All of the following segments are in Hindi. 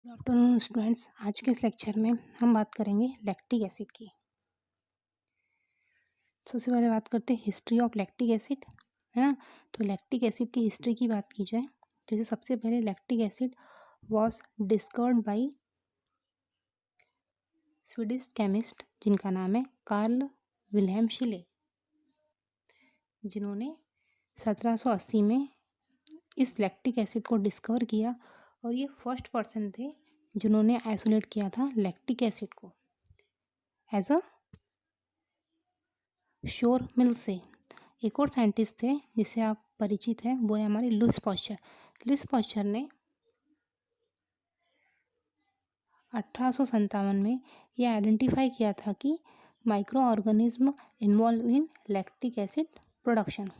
Good afternoon students. आज के इस लेक्चर में हम बात करेंगे लैक्टिक एसिड की। सबसे पहले बात करते हैं हिस्ट्री ऑफ लैक्टिक एसिड, है ना। तो लैक्टिक एसिड की हिस्ट्री की बात की जाए तो जैसे सबसे पहले lactic acid was discovered by Swedish chemist जिनका नाम है कार्ल विल्हेम शिले, जिन्होंने 1780 में इस लैक्टिक एसिड को डिस्कवर किया और ये फर्स्ट पर्सन थे जिन्होंने आइसोलेट किया था लैक्टिक एसिड को एज अ श्योर मिल से। एक और साइंटिस्ट थे जिससे आप परिचित हैं, वो है हमारे लुईस पॉस्चर। लुईस पॉस्चर ने 1857 में यह आइडेंटिफाई किया था कि micro organism involve in lactic acid production.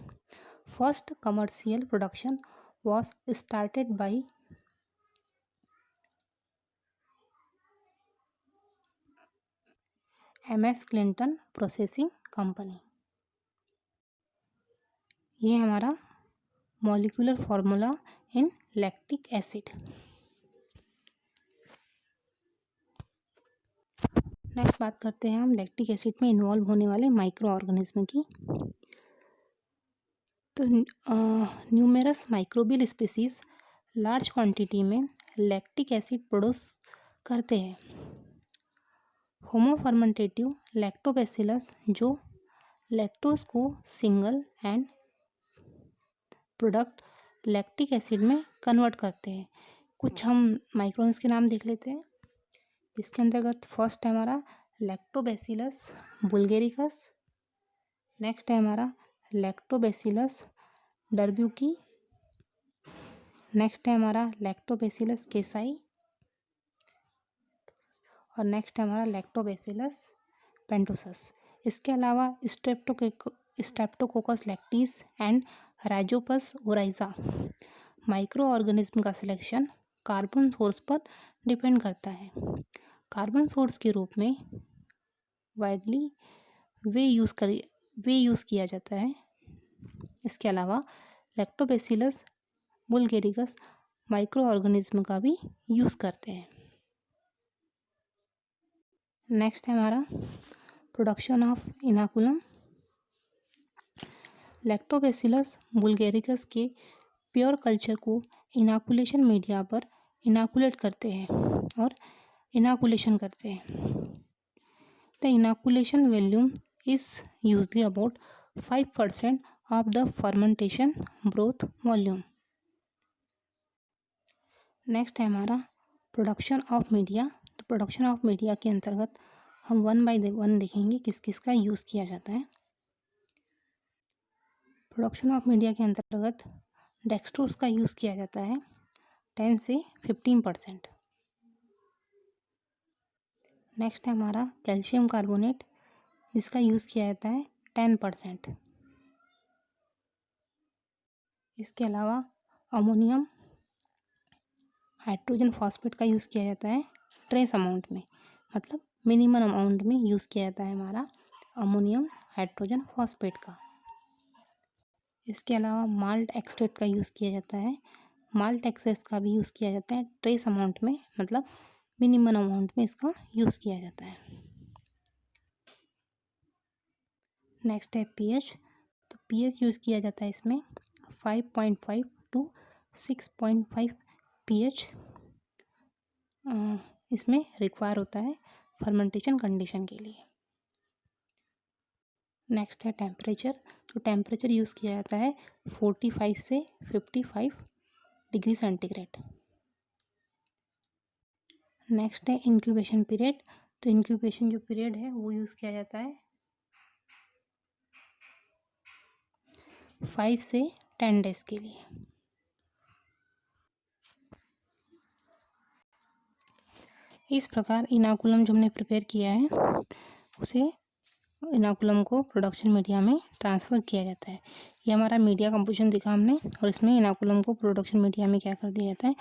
First commercial production was started by MS Clinton processing company. ये हमारा मॉलिक्यूलर फार्मूला इन लैक्टिक एसिड। नेक्स्ट बात करते हैं हम लैक्टिक एसिड में इन्वॉल्व होने वाले माइक्रो ऑर्गेनिज्म की। तो numerous microbial species large quantity में लैक्टिक एसिड प्रोड्यूस करते हैं। होमोफर्मेंटेटिव लैक्टोबैसिलस जो लैक्टोज को single and product lactic acid में कन्वर्ट करते हैं। कुछ हम माइक्रोन्स के नाम देख लेते हैं। इसके अंतर्गत फर्स्ट है हमारा लैक्टोबैसिलस बुल्गेरिकस, नेक्स्ट है हमारा लैक्टोबैसिलस डर्ब्यूकी, नेक्स्ट है हमारा लैक्टोबैसिलस केसाई और नेक्स्ट है हमारा लैक्टोबैसिलस पेंटोसस। इसके अलावा Streptococcus lactis and Rhizopus Oryza micro organism का सिलेक्शन कार्बन सोर्स पर डिपेंड करता है। कार्बन सोर्स के रूप में वाइडली वे यूज़ किया जाता है। इसके अलावा लैक्टोबैसिलस बुल्गेरिकस माइक्रो ऑर्गेनिज्म का भी यूज़ करते हैं। नेक्स्ट है हमारा प्रोडक्शन ऑफ इनाकुलम। लैक्टोबैसिलस बुल्गेरिकस के प्योर कल्चर को इनाकुलेशन मीडिया पर इनाकुलेट करते हैं और इनाकुलेशन करते हैं। The inoculation volume is usually about 5% of the fermentation broth volume. Next है हमारा प्रोडक्शन ऑफ मीडिया। तो प्रोडक्शन ऑफ मीडिया के अंतर्गत हम वन बाय वन देखेंगे किस किस का यूज़ किया जाता है। प्रोडक्शन ऑफ मीडिया के अंतर्गत डेक्सट्रोज का यूज़ किया जाता है 10 से 15%। नेक्स्ट है हमारा कैल्शियम कार्बोनेट जिसका यूज़ किया जाता है 10%। इसके अलावा अमोनियम हाइड्रोजन फॉस्फेट का यूज़ किया जाता है ट्रेस अमाउंट में, मतलब मिनिमम अमाउंट में यूज़ किया जाता है हमारा अमोनियम हाइड्रोजन फॉस्फेट का। इसके अलावा माल्ट एक्सट्रैक्ट का यूज़ किया जाता है। माल्ट एक्सेस का भी यूज़ किया जाता है ट्रेस अमाउंट में, मतलब मिनिमम अमाउंट में इसका यूज़ किया जाता है। नेक्स्ट है पीएच। तो पीएच यूज़ किया जाता है इसमें 5.5 टू 6.5 पीएच इसमें रिक्वायर होता है फर्मेंटेशन कंडीशन के लिए। नेक्स्ट है टेम्परेचर। तो टेम्परेचर यूज़ किया जाता है 45 से 55 डिग्री सेंटीग्रेड। नेक्स्ट है इंक्यूबेशन पीरियड। तो इंक्यूबेशन जो पीरियड है वो यूज़ किया जाता है 5 से 10 डेज के लिए। इस प्रकार इनाकुलम जो हमने प्रिपेयर किया है उसे इनाकुलम को प्रोडक्शन मीडिया में ट्रांसफ़र किया जाता है। ये हमारा मीडिया कंपोजिशन दिखा हमने और इसमें इनाकुलम को प्रोडक्शन मीडिया में क्या कर दिया जाता है,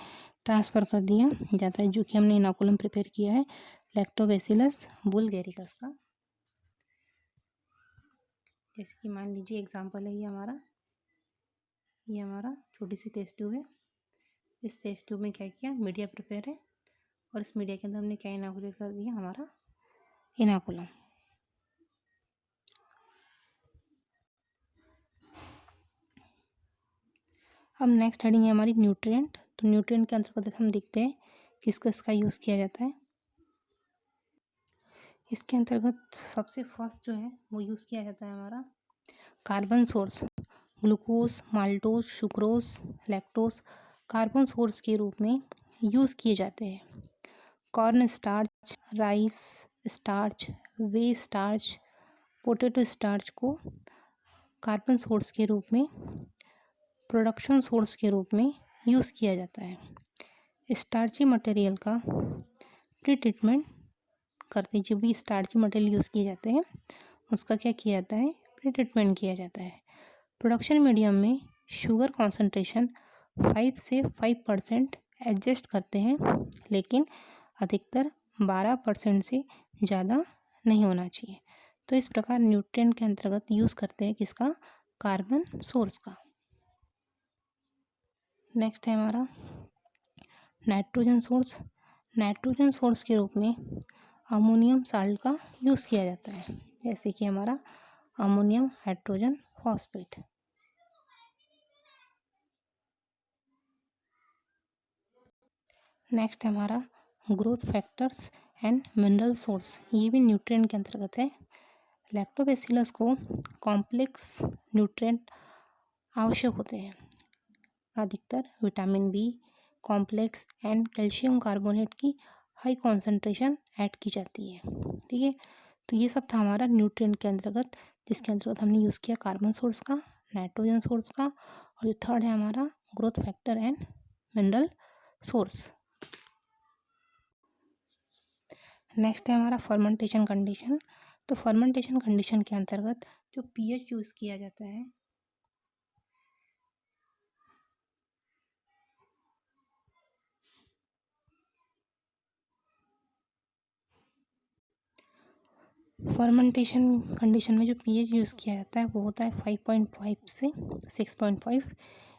ट्रांसफ़र कर दिया जाता है, जो कि हमने इनाकुलम प्रिपेयर किया है लैक्टोबैसिलस बुल्गेरिकस का। जैसे कि मान लीजिए एग्जांपल है ये हमारा छोटी सी टेस्ट ट्यूब है। इस टेस्ट ट्यूब में क्या किया, मीडिया प्रिपेयर है और इस मीडिया के अंदर हमने क्या इनॉकुलेट कर दिया, हमारा इनोकुलम। अब नेक्स्ट हेडिंग है हमारी न्यूट्रिएंट। तो न्यूट्रिएंट के अंतर्गत हम देखते हैं किस किस का यूज़ किया जाता है। इसके अंतर्गत सबसे फर्स्ट जो है वो यूज़ किया जाता है हमारा carbon source. Glucose, maltose, sucrose, lactose carbon source के रूप में यूज़ किए जाते हैं। कॉर्न स्टार्च, राइस स्टार्च, वे स्टार्च, पोटैटो स्टार्च को कार्बन सोर्स के रूप में, प्रोडक्शन सोर्स के रूप में यूज़ किया जाता है। स्टार्ची मटेरियल का प्री ट्रीटमेंट करते, जो भी स्टार्ची मटेरियल यूज़ किए जाते हैं उसका क्या किया जाता है, प्री ट्रीटमेंट किया जाता है। प्रोडक्शन मीडियम में शुगर कॉन्सेंट्रेशन 5 से 5% एडजस्ट करते हैं, लेकिन अधिकतर 12% से ज़्यादा नहीं होना चाहिए। तो इस प्रकार न्यूट्रिएंट के अंतर्गत यूज़ करते हैं किसका, कार्बन सोर्स का। नेक्स्ट है हमारा नाइट्रोजन सोर्स। नाइट्रोजन सोर्स के रूप में अमोनियम साल्ट का यूज़ किया जाता है, जैसे कि हमारा अमोनियम हाइड्रोजन फॉस्फेट। नेक्स्ट है हमारा growth factors and mineral source. ये भी न्यूट्रिएंट के अंतर्गत है। लैक्टोबैसिलस को कॉम्प्लेक्स न्यूट्रिएंट आवश्यक होते हैं। अधिकतर vitamin B complex and calcium carbonate की हाई कॉन्सेंट्रेशन ऐड की जाती है। ठीक है, तो ये सब था हमारा न्यूट्रिएंट के अंतर्गत, जिसके अंतर्गत हमने यूज़ किया कार्बन सोर्स का, नाइट्रोजन सोर्स का, और जो थर्ड है हमारा growth factor and mineral source. Next है हमारा फर्मेंटेशन कंडीशन। तो फर्मेंटेशन कंडीशन के अंतर्गत जो पीएच यूज़ किया जाता है, फर्मेंटेशन कंडीशन में जो पीएच यूज़ किया जाता है वो होता है 5.5 से 6.5।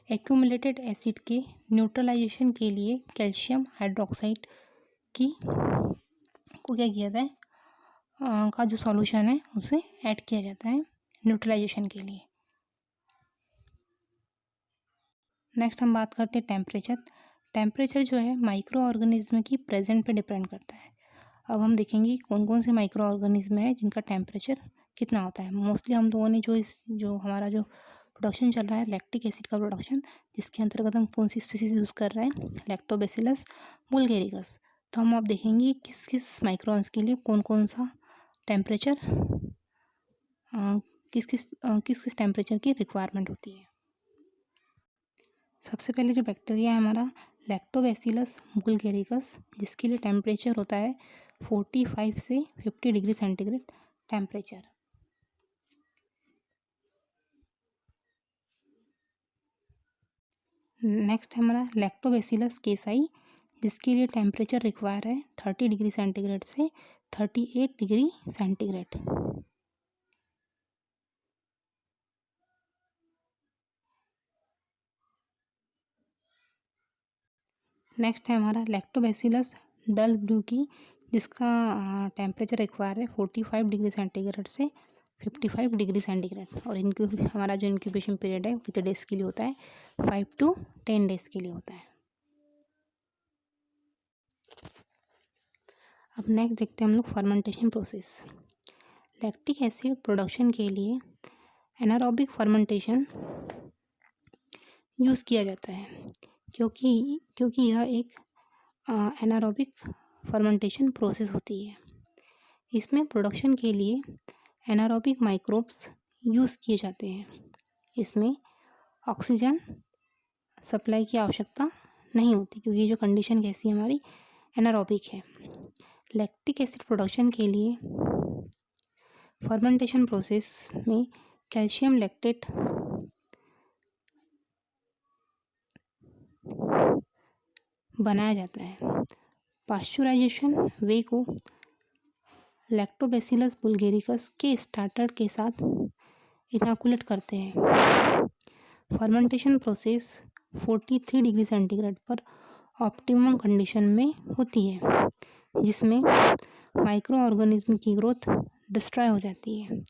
एक्यूमुलेटेड एसिड के न्यूट्रलाइजेशन के लिए कैल्शियम हाइड्रोक्साइड की को क्या किया जाता है, का जो सॉल्यूशन है उसे ऐड किया जाता है न्यूट्रलाइजेशन के लिए। नेक्स्ट हम बात करते हैं टेम्परेचर। टेम्परेचर जो है माइक्रो ऑर्गेनिज्म की प्रेजेंट पे डिपेंड करता है। अब हम देखेंगे कौन कौन से माइक्रो ऑर्गेनिज्म है जिनका टेम्परेचर कितना होता है। मोस्टली हम लोगों ने जो हमारा जो प्रोडक्शन चल रहा है लैक्टिक एसिड का प्रोडक्शन, जिसके अंतर्गत हम कौन सी स्पीसीज यूज़ कर रहे हैं, लैक्टोबैसिलस बुल्गेरिकस। तो हम अब देखेंगे किस किस माइक्रोन्स के लिए कौन कौन सा टेम्परेचर, किस किस टेम्परेचर की रिक्वायरमेंट होती है। सबसे पहले जो बैक्टीरिया है हमारा लैक्टोबैसिलस बुल्गेरिकस, जिसके लिए टेम्परेचर होता है 45 से 50 डिग्री सेंटीग्रेड टेम्परेचर। नेक्स्ट है हमारा लैक्टोबैसिलस केसाई, जिसके लिए टेम्परेचर रिक्वायर है 30 डिग्री सेंटीग्रेड से 38 डिग्री सेंटीग्रेड। नेक्स्ट है हमारा लैक्टोबैसिलस डल ब्लू की, जिसका टेम्परेचर रिक्वायर है 45 डिग्री सेंटीग्रेड से 55 डिग्री सेंटीग्रेड। और इनक्यू हमारा जो इंक्यूबेशन पीरियड है वो कितने डेज़ के लिए होता है, 5 to 10 डेज़ के लिए होता है। अब नेक्स्ट देखते हैं हम लोग fermentation process. Lactic acid production के लिए एनारोबिक फर्मेंटेशन यूज़ किया जाता है, क्योंकि यह एक एनारोबिक फर्मेंटेशन प्रोसेस होती है। इसमें प्रोडक्शन के लिए एनारोबिक माइक्रोब्स यूज़ किए जाते हैं। इसमें ऑक्सीजन सप्लाई की आवश्यकता नहीं होती, क्योंकि जो कंडीशन कैसी है हमारी एनारोबिक है। लैक्टिक एसिड प्रोडक्शन के लिए फर्मेंटेशन प्रोसेस में कैल्शियम लैक्टेट बनाया जाता है। पाश्चुराइजेशन वे को लैक्टोबैसिलस बुल्गेरिकस के स्टार्टर के साथ इनॉकुलेट करते हैं। फर्मेंटेशन प्रोसेस 43 डिग्री सेंटीग्रेड पर ऑप्टिमम कंडीशन में होती है, जिसमें माइक्रो ऑर्गेनिज्म की ग्रोथ डिस्ट्रॉय हो जाती है।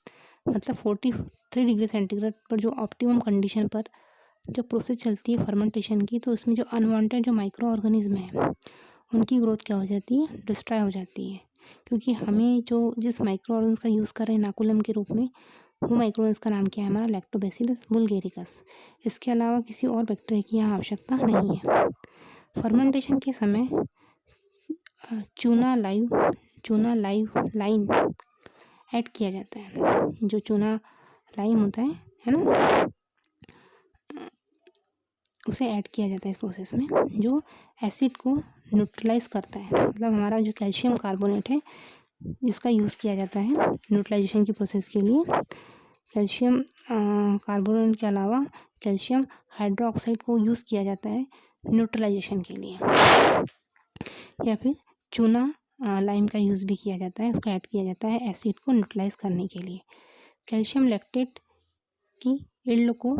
मतलब 43 डिग्री सेंटीग्रेड पर जो ऑप्टिमम कंडीशन पर जो प्रोसेस चलती है फर्मेंटेशन की, तो उसमें जो अनवांटेड जो माइक्रो ऑर्गेनिज्म है उनकी ग्रोथ क्या हो जाती है, डिस्ट्रॉय हो जाती है। क्योंकि हमें जो जिस माइक्रो ऑर्गेनिज्म का यूज़ कर रहे हैं इनाकुलम के रूप में, वो माइक्रो ऑर्गेनिज्म का नाम क्या है हमारा, लैक्टोबैसिलस बुल्गेरिकस। इसके अलावा किसी और बैक्टीरिया की यहाँ आवश्यकता नहीं है। फर्मेंटेशन के समय चूना लाइव लाइन ऐड किया जाता है। जो चूना लाइम होता है ना, उसे ऐड किया जाता है इस प्रोसेस में, जो एसिड को न्यूट्रलाइज करता है। मतलब हमारा जो कैल्शियम कार्बोनेट है जिसका यूज़ किया जाता है न्यूट्रलाइजेशन की प्रोसेस के लिए, कैल्शियम कार्बोनेट के अलावा कैल्शियम हाइड्रोक्साइड को यूज़ किया जाता है न्यूट्रलाइजेशन के लिए, या फिर चूना लाइम का यूज़ भी किया जाता है, उसको ऐड किया जाता है एसिड को न्यूट्रलाइज करने के लिए। कैल्शियम लैक्टेट की यील्ड को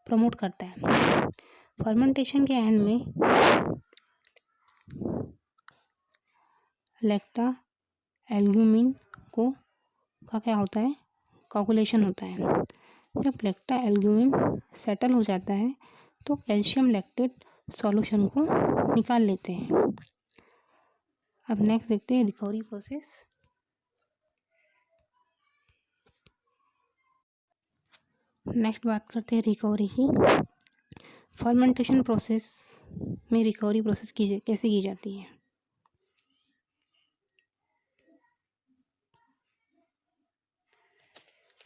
प्रमोट करता है। फर्मेंटेशन के एंड में लैक्टा एल्ब्यूमिन का क्या होता है, कोगुलेशन होता है। जब लैक्टा एल्ब्यूमिन सेटल हो जाता है तो कैल्शियम लैक्टेट सॉल्यूशन को निकाल लेते हैं। अब नेक्स्ट देखते हैं रिकवरी प्रोसेस। नेक्स्ट बात करते हैं रिकवरी की। फर्मेंटेशन प्रोसेस में रिकवरी प्रोसेस कैसे की जाती है।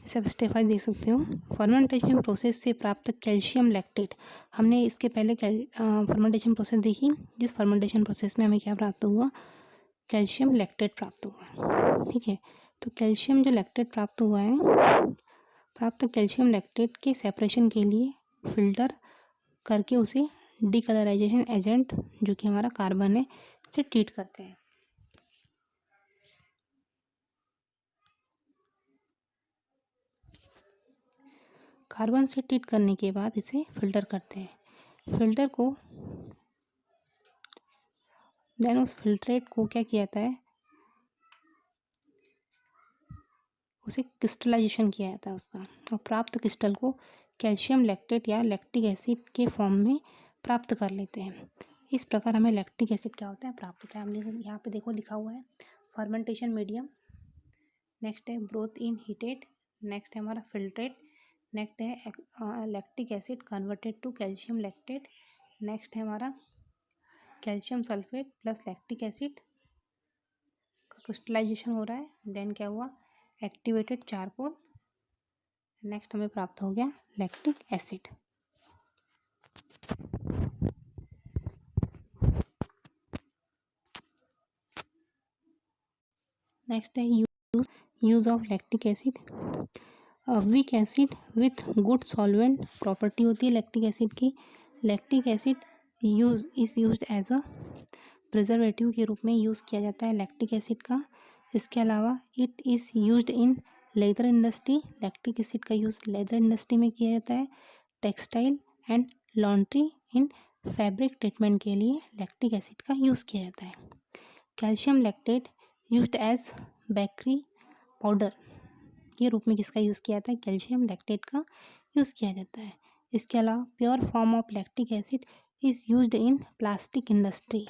सब स्टेप वाइज देख सकते हो। फर्मेंटेशन प्रोसेस से प्राप्त कैल्शियम लैक्टेट, हमने इसके पहले फर्मेंटेशन प्रोसेस देखी, जिस फर्मेंटेशन प्रोसेस में हमें क्या प्राप्त हुआ, कैल्शियम लैक्टेट प्राप्त हुआ। ठीक है, तो कैल्शियम जो लैक्टेट प्राप्त हुआ है, प्राप्त कैल्शियम लैक्टेट के सेपरेशन के लिए फिल्टर करके उसे डीकलराइजेशन एजेंट, जो कि हमारा कार्बन है, से ट्रीट करते हैं। कार्बन से ट्रीट करने के बाद इसे फिल्टर करते हैं। फिल्टर को देन उस फिल्ट्रेट को क्या किया जाता है, उसे क्रिस्टलाइजेशन किया जाता है उसका, और प्राप्त क्रिस्टल को कैल्शियम लैक्टेट या लैक्टिक एसिड के फॉर्म में प्राप्त कर लेते हैं। इस प्रकार हमें लैक्टिक एसिड क्या होता है, प्राप्त होता है। हमने यहाँ पे देखो लिखा हुआ है फर्मेंटेशन मीडियम, नेक्स्ट है ब्रोथ इन हीटेड, नेक्स्ट है हमारा फिल्ट्रेट, नेक्स्ट है lactic acid converted to calcium lactate, next है हमारा calcium sulphate plus lactic acid का क्रिस्टलाइजेशन हो रहा है। देन क्या हुआ, एक्टिवेटेड चारकोल, नेक्स्ट हमें प्राप्त हो गया लैक्टिक एसिड। नेक्स्ट है use of lactic acid. Weak acid with good solvent property होती है लैक्टिक एसिड की। Lactic acid is used as a preservative के रूप में यूज़ किया जाता है लैक्टिक एसिड का। इसके अलावा it is used in leather industry, lactic acid का यूज़ लेदर इंडस्ट्री में किया जाता है। Textile and laundry in fabric treatment के लिए लैक्टिक एसिड का यूज़ किया जाता है। Calcium lactate used as bakery powder के रूप में किसका यूज़ किया जाता है, कैल्शियम लैक्टेट का यूज़ किया जाता है। इसके अलावा pure form of lactic acid is used in plastic industry.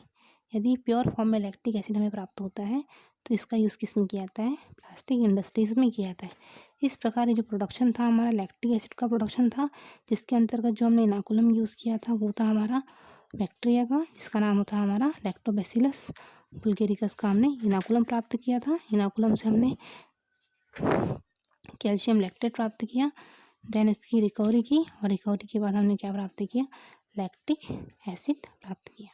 यदि प्योर फॉर्म में लैक्टिक एसिड हमें प्राप्त होता है तो इसका यूज़ किस में किया जाता है, प्लास्टिक इंडस्ट्रीज़ में किया जाता है। इस प्रकार ये जो प्रोडक्शन था हमारा लैक्टिक एसिड का प्रोडक्शन था, जिसके अंतर्गत जो हमने इनाकुलम यूज़ किया था वो था हमारा बैक्टीरिया का, जिसका नाम होता है हमारा लैक्टोबैसिलस बुल्गेरिकस का हमने इनाकुलम प्राप्त किया था। इनाकुलम से हमने कैल्शियम लैक्टेट प्राप्त किया, देन इसकी रिकवरी की, और रिकवरी के बाद हमने क्या प्राप्त किया, लैक्टिक एसिड प्राप्त किया।